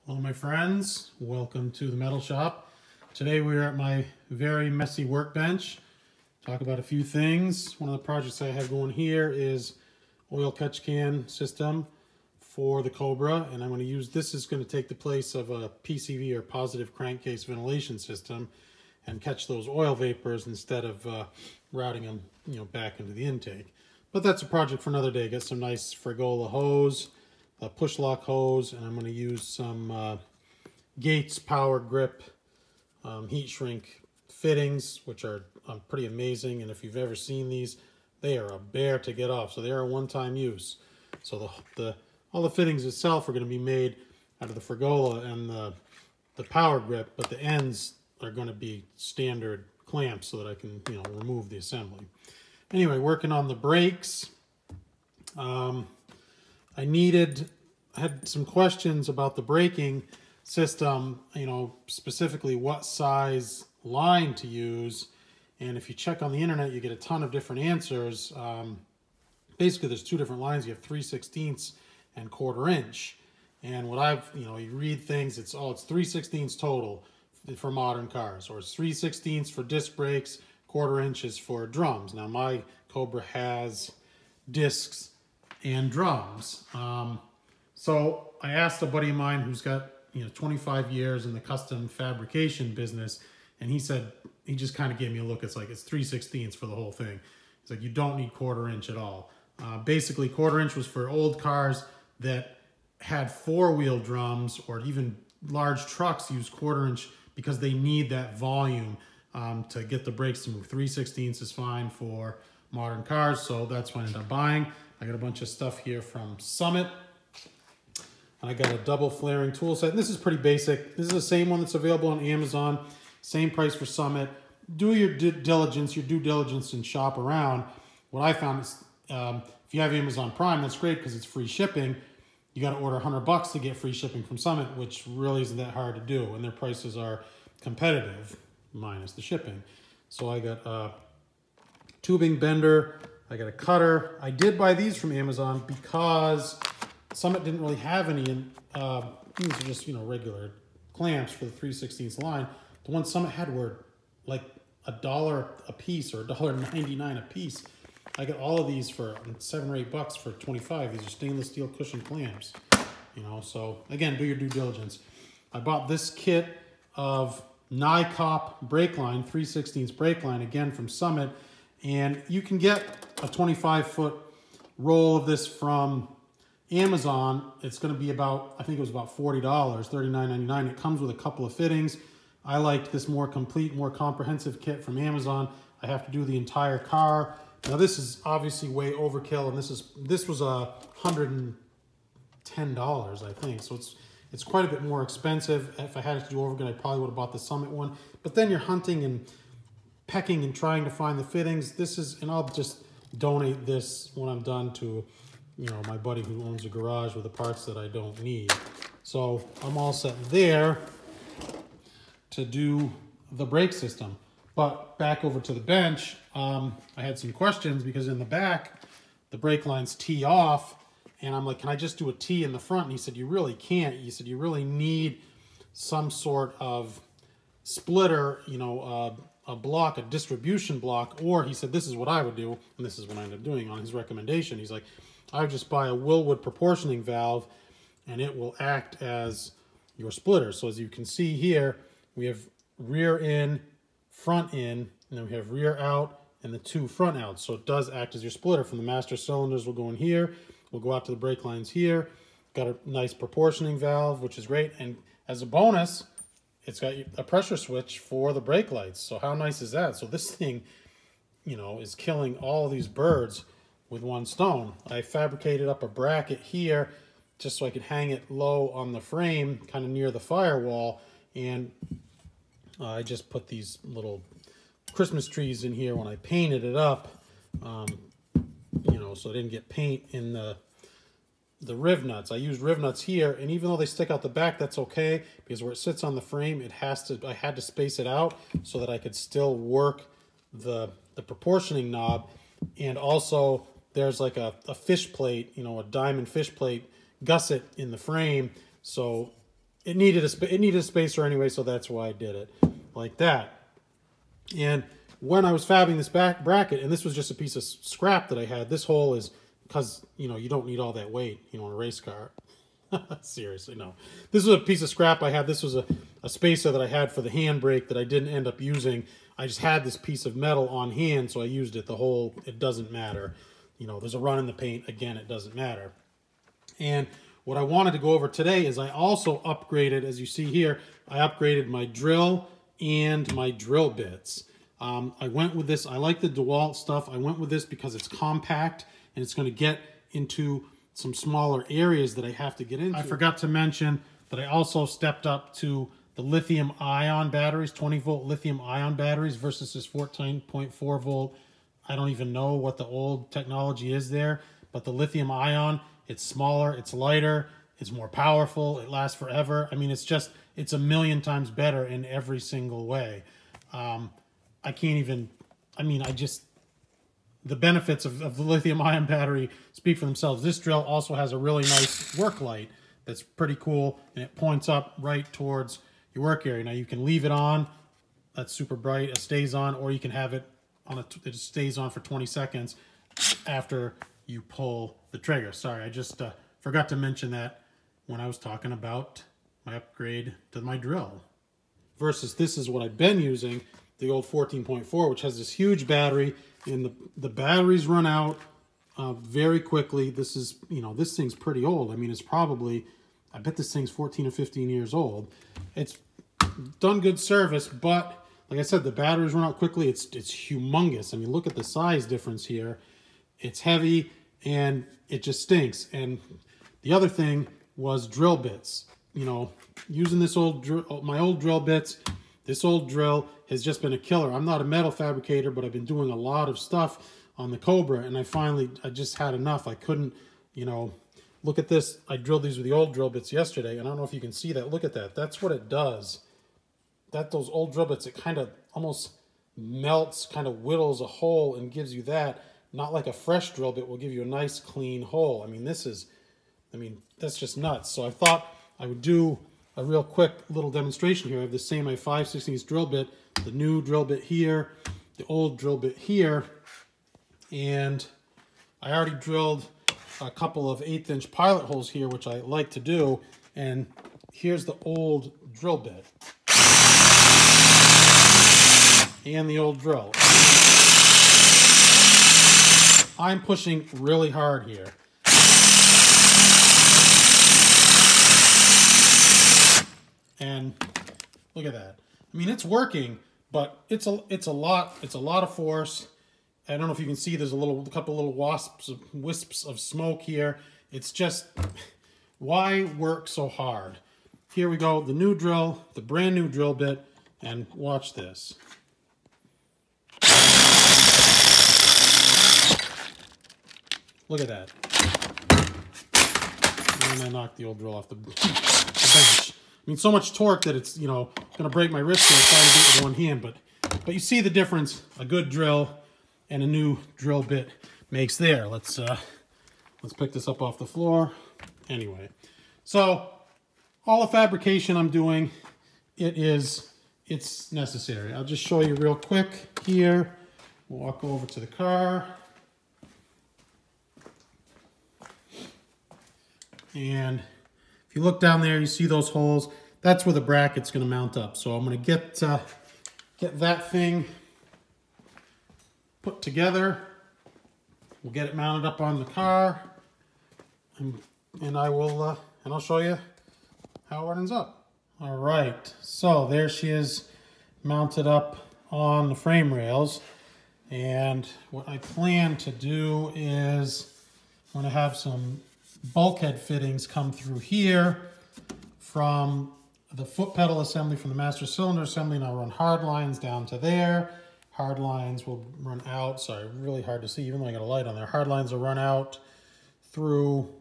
Hello my friends, welcome to the metal shop. Today we're at my very messy workbench. Talk about a few things. One of the projects I have going here is oil catch can system for the Cobra, and I'm going to use this is going to take the place of a PCV or positive crankcase ventilation system and catch those oil vapors instead of routing them back into the intake. But that's a project for another day. Get some nice Frigola hose, a push lock hose, and I'm going to use some Gates power grip heat shrink fittings, which are pretty amazing. And if you've ever seen these, they are a bear to get off. So they are a one-time use. So all the fittings itself are going to be made out of the Frigola and the power grip, but the ends are going to be standard clamps so that I can remove the assembly. Anyway, working on the brakes. I had some questions about the braking system, specifically what size line to use. And if you check on the internet, you get a ton of different answers. Basically, there's two different lines. You have 3/16 and 1/4 inch. And what you read things, it's 3/16 total for modern cars, or it's 3/16 for disc brakes, 1/4 inches for drums. Now my Cobra has discs and drums. So I asked a buddy of mine who's got 25 years in the custom fabrication business, and he said, he just kind of gave me a look. It's 3/16 for the whole thing. It's like, you don't need 1/4 inch at all. Basically 1/4 inch was for old cars that had 4-wheel drums, or even large trucks use 1/4 inch because they need that volume to get the brakes to move. 3/16 is fine for modern cars, so that's what I ended up buying. I got a bunch of stuff here from Summit. And I got a double flaring tool set. And this is pretty basic. This is the same one that's available on Amazon. Same price for Summit. Do your due diligence and shop around. What I found is if you have Amazon Prime, that's great because it's free shipping. You got to order $100 to get free shipping from Summit, which really isn't that hard to do. And their prices are competitive, minus the shipping. So I got a tubing bender. I got a cutter. I did buy these from Amazon because Summit didn't really have any. These are just regular clamps for the 3/16 line. The ones Summit had were like $1 a piece or $1.99 a piece. I got all of these for $7 or $8 for 25. These are stainless steel cushion clamps. So again, do your due diligence. I bought this kit of NiCopp brake line, 3/16 brake line, again from Summit, and you can get a 25-foot roll of this from Amazon. It's going to be about, I think it was about $40, $39.99. It comes with a couple of fittings. I liked this more complete, more comprehensive kit from Amazon. I have to do the entire car. Now this is obviously way overkill, and this was $110, I think. So it's quite a bit more expensive. If I had it to do over again, I probably would have bought the Summit one. But then you're hunting and pecking and trying to find the fittings. And I'll just donate this when I'm done to my buddy who owns a garage with the parts that I don't need. So I'm all set there to do the brake system. But back over to the bench, I had some questions because in the back, the brake lines tee off, and I'm like, can I just do a tee in the front? And he said, you really can't. He said, you really need some sort of splitter, a block, a distribution block, or he said, this is what I would do, and this is what I ended up doing on his recommendation. He's like, I would just buy a Wilwood proportioning valve, and it will act as your splitter. So as you can see here, we have rear in, front in, and then we have rear out and the 2 front outs. So it does act as your splitter. From the master cylinders will go in here, we'll go out to the brake lines here. Got a nice proportioning valve, which is great. And as a bonus, it's got a pressure switch for the brake lights. So how nice is that? So this thing, is killing all these birds with one stone. I fabricated up a bracket here just so I could hang it low on the frame, kind of near the firewall, and I just put these little Christmas trees in here when I painted it up, so I didn't get paint in the riv nuts. I used riv nuts here, and even though they stick out the back, that's okay, because where it sits on the frame, I had to space it out so that I could still work the proportioning knob. And also there's like a fish plate, a diamond fish plate gusset in the frame. So it needed a spacer anyway, so that's why I did it like that. And when I was fabbing this back bracket, and this was just a piece of scrap that I had, this hole is, because, you know, you don't need all that weight, you know, in a race car. Seriously, no. This was a piece of scrap I had. This was a spacer that I had for the handbrake that I didn't end up using. I just had this piece of metal on hand, so I used it. The hole, it doesn't matter. You know, there's a run in the paint. Again, it doesn't matter. And what I wanted to go over today is I also upgraded, as you see here, I upgraded my drill and my drill bits. I went with this. I like the DeWalt stuff. I went with this because it's compact and it's going to get into some smaller areas that I have to get into. I forgot to mention that I also stepped up to the lithium ion batteries, 20 volt lithium ion batteries versus this 14.4 volt. I don't even know what the old technology is there, but the lithium ion, it's smaller, it's lighter, it's more powerful, it lasts forever. I mean, it's a million times better in every single way. I can't even, I mean, the benefits of the lithium ion battery speak for themselves. This drill also has a really nice work light that's pretty cool, and it points up right towards your work area. Now you can leave it on, that's super bright, it stays on, or you can have it on it stays on for 20 seconds after you pull the trigger. Sorry, I just forgot to mention that when I was talking about my upgrade to my drill. Versus this is what I've been using, the old 14.4, which has this huge battery, and the batteries run out very quickly. This is, you know, this thing's pretty old. I mean, it's probably, I bet this thing's 14 or 15 years old. It's done good service, but like I said, the batteries run out quickly. It's humongous. I mean, look at the size difference here. It's heavy and it just stinks. And the other thing was drill bits. You know, using this my old drill bits, this old drill has just been a killer. I'm not a metal fabricator, but I've been doing a lot of stuff on the Cobra, and I just had enough. I couldn't, you know, look at this. I drilled these with the old drill bits yesterday, and I don't know if you can see that. Look at that. That's what it does. Those old drill bits, it kind of almost melts, kind of whittles a hole and gives you that. Not like a fresh drill bit will give you a nice clean hole. I mean, that's just nuts. So I thought I would do a real quick little demonstration here. I have the same, my 5/16 drill bit, the new drill bit here, the old drill bit here, and I already drilled a couple of 1/8" pilot holes here, which I like to do, and here's the old drill bit and the old drill. I'm pushing really hard here. And look at that. I mean, it's working, but it's a lot of force. I don't know if you can see, there's a couple little wisps of smoke here. It's just, why work so hard? Here we go, the new drill, the brand new drill bit, and watch this. Look at that. And I knocked the old drill off the bench. I mean, so much torque that it's, you know, going to break my wrist here trying to do it with one hand. But you see the difference a good drill and a new drill bit makes there. Let's pick this up off the floor. Anyway, so all the fabrication I'm doing, it's necessary. I'll just show you real quick here. We'll walk over to the car. And if you look down there, you see those holes. That's where the bracket's going to mount up. So I'm going to get that thing put together. We'll get it mounted up on the car, and I'll show you how it ends up. All right, so there she is, mounted up on the frame rails. And what I plan to do is I'm going to have some bulkhead fittings come through here from the foot pedal assembly, from the master cylinder assembly, and I'll run hard lines down to there. Hard lines will run out, sorry, really hard to see even though I got a light on there. Hard lines will run out through,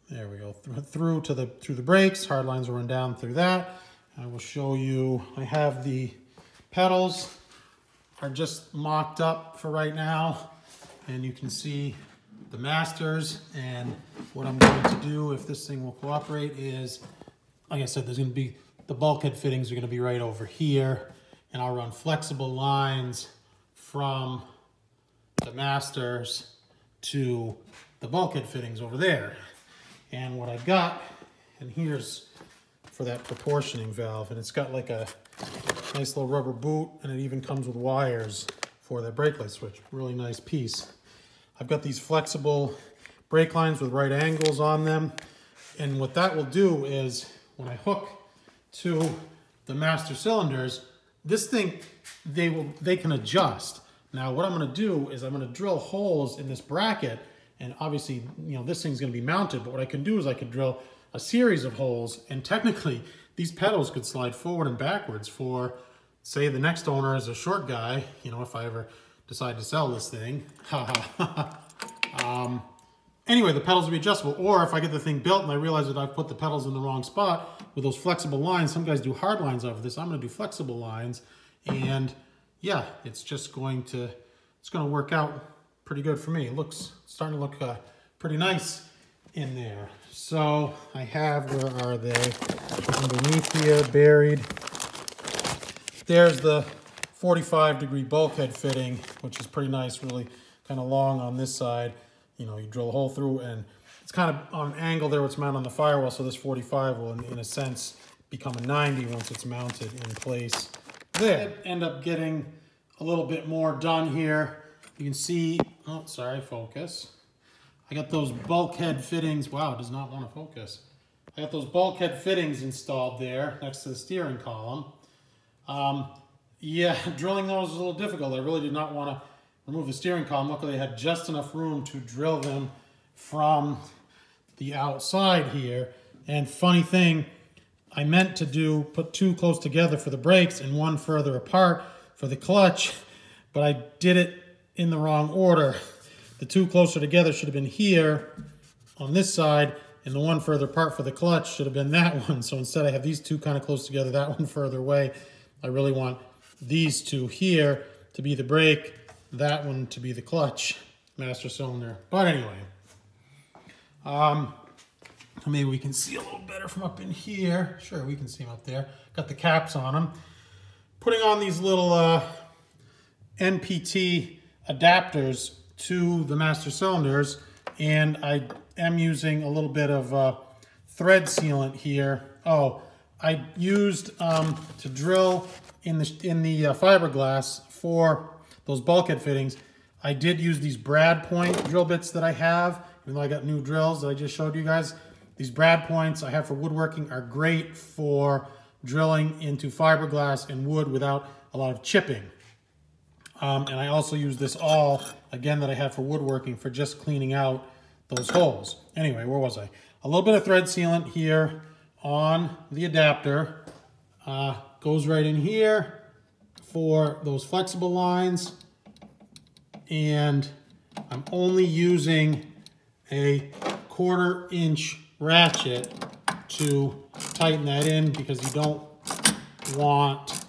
there we go, through the brakes. Hard lines will run down through that. I will show you, I have the pedals are just mocked up for right now, and you can see the masters. And what I'm going to do, if this thing will cooperate, is like I said, there's going to be, the bulkhead fittings are going to be right over here, and I'll run flexible lines from the masters to the bulkhead fittings over there. And what I've got, and here's for that proportioning valve, and it's got like a nice little rubber boot, and it even comes with wires for the brake light switch. Really nice piece. I've got these flexible brake lines with right angles on them, and what that will do is when I hook to the master cylinders, this thing, they can adjust. Now what I'm going to do is I'm going to drill holes in this bracket, and obviously, you know, this thing's going to be mounted, but what I can do is I could drill a series of holes, and technically these pedals could slide forward and backwards for, say, the next owner is a short guy, you know, if I ever decide to sell this thing. Anyway, the pedals will be adjustable, or if I get the thing built and I realize that I've put the pedals in the wrong spot with those flexible lines, some guys do hard lines off of this, I'm going to do flexible lines, and yeah, it's just going to, it's going to work out pretty good for me. It looks, starting to look pretty nice in there. So I have, where are they? Underneath here, buried. There's the 45-degree bulkhead fitting, which is pretty nice, really kind of long on this side. You know, you drill a hole through, and it's kind of on an angle there where it's mounted on the firewall, so this 45 will, in a sense, become a 90 once it's mounted in place there. End up getting a little bit more done here. You can see, oh, sorry, focus. I got those bulkhead fittings. Wow, it does not want to focus. I got those bulkhead fittings installed there next to the steering column. Yeah, drilling those was a little difficult. I really did not want to remove the steering column. Luckily, I had just enough room to drill them from the outside here. And funny thing, I meant to put two close together for the brakes and one further apart for the clutch, but I did it in the wrong order. The two closer together should have been here on this side, and the one further apart for the clutch should have been that one. So instead I have these two kind of close together, that one further away. I really want these two here to be the brake, that one to be the clutch master cylinder. But anyway, maybe we can see a little better from up in here. Sure, we can see them up there. Got the caps on them. Putting on these little NPT adapters to the master cylinders, and I am using a little bit of thread sealant here. Oh, I used to drill in the fiberglass for those bulkhead fittings. I did use these brad point drill bits that I have, even though I got new drills that I just showed you guys. These brad points I have for woodworking are great for drilling into fiberglass and wood without a lot of chipping. And I also use this awl, again, that I have for woodworking for just cleaning out those holes. Anyway, where was I? A little bit of thread sealant here on the adapter. Goes right in here for those flexible lines. And I'm only using a 1/4 inch ratchet to tighten that in, because you don't want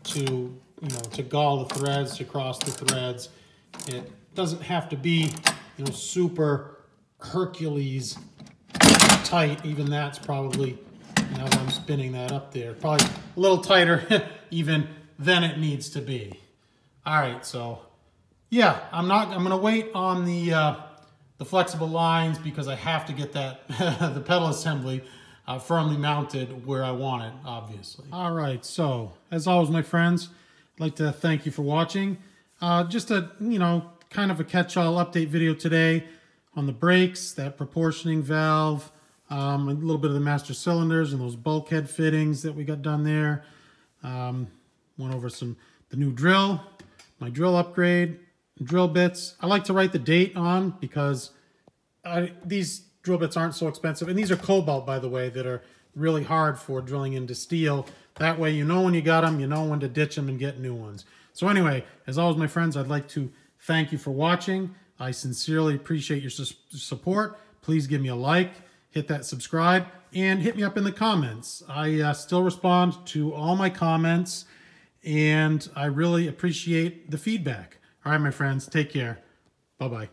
to, you know, to gall the threads, to cross the threads. It doesn't have to be, you know, super Hercules tight. Even that's probably, now that I'm spinning that up there, probably a little tighter even than it needs to be. All right, so yeah, I'm gonna wait on the flexible lines, because I have to get that the pedal assembly firmly mounted where I want it, obviously. All right, so as always, my friends, I'd like to thank you for watching. Just a, you know, kind of a catch-all update video today on the brakes, that proportioning valve, a little bit of the master cylinders and those bulkhead fittings that we got done there. Went over the new drill, my drill upgrade, drill bits. I like to write the date on, because these drill bits aren't so expensive. And these are cobalt, by the way, that are really hard for drilling into steel. That way you know when you got them, you know when to ditch them and get new ones. So anyway, as always, my friends, I'd like to thank you for watching. I sincerely appreciate your support. Please give me a like, hit that subscribe, and hit me up in the comments. I still respond to all my comments, and I really appreciate the feedback. All right, my friends, take care. Bye-bye.